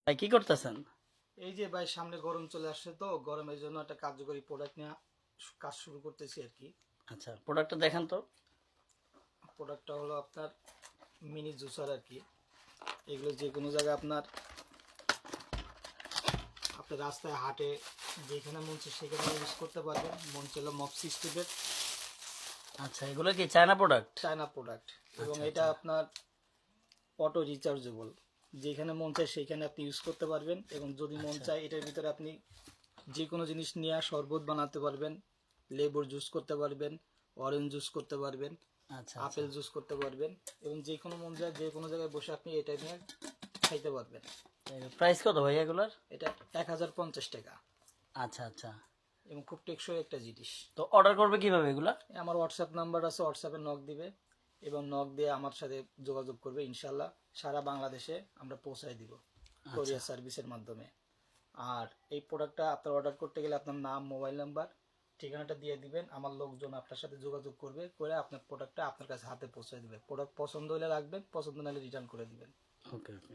ভাই কি করতেছেন? এই যে ভাই সামনে গরম চলে আসছে, তো গরমের জন্য একটা কার্যকরী প্রোডাক্ট নিয়ে কাজ শুরু করতেছি আর কি। আচ্ছা, প্রোডাক্টটা দেখান তো। প্রোডাক্টটা হলো আপনার মিনি জুসার আর কি। এগুলো যে কোনো জায়গায় আপনার আপনার রাস্তায় হাটে যেখানে মন চায় সেখানে ইউজ করতে পারবেন। মন চাইলে মপ সিস্টেমের আচ্ছা, এগুলো কি চায়না প্রোডাক্ট? চায়না প্রোডাক্ট, এবং আচ্ছা এটা আচ্ছা আপনার অটো রিচার্জেবল। যেখানে মন চায় সেখানে আপনি ইউজ করতে পারবেন, এবং যদি মন আচ্ছা চায় এটার ভিতরে আপনি যে কোনো জিনিস নিয়ে শরবত বানাতে পারবেন, লেবুর জুস করতে পারবেন, অরেঞ্জ জুস করতে পারবেন, আচ্ছা আচ্ছা। আপেল জুস করতে পারবেন, এবং যে কোনো মন যায় যে কোনো জায়গায় বসে আপনি এটা নিয়ে খাইতে পারবেন। প্রাইস কত ভাই এগুলার? এটা 1050 টাকা, আচ্ছা আচ্ছা। এবং খুব টেকসই একটা জিনিস। তো অর্ডার করবে কিভাবে এগুলা? আমার হোয়াটসঅ্যাপ নাম্বার আছে, হোয়াটসঅ্যাপে নক দিবে, এবং নক দিয়ে আমার সাথে যোগাযোগ করবে। ইনশাল্লাহ সারা বাংলাদেশে আমরা পৌঁছায় দিব আচ্ছা কোরিয়ার সার্ভিসের মাধ্যমে। আর এই প্রোডাক্টটা আপনার অর্ডার করতে গেলে আপনার নাম, মোবাইল নাম্বার, ঠিকানাটা দিয়ে দিবেন। আমার লোকজন আপনার সাথে যোগাযোগ করবে, করে আপনার প্রোডাক্টটা আপনার কাছে হাতে পৌঁছে দিবে। প্রোডাক্ট পছন্দ হলে রাখবেন, পছন্দ না হলে রিটার্ন করে দিবেন। ওকে ওকে।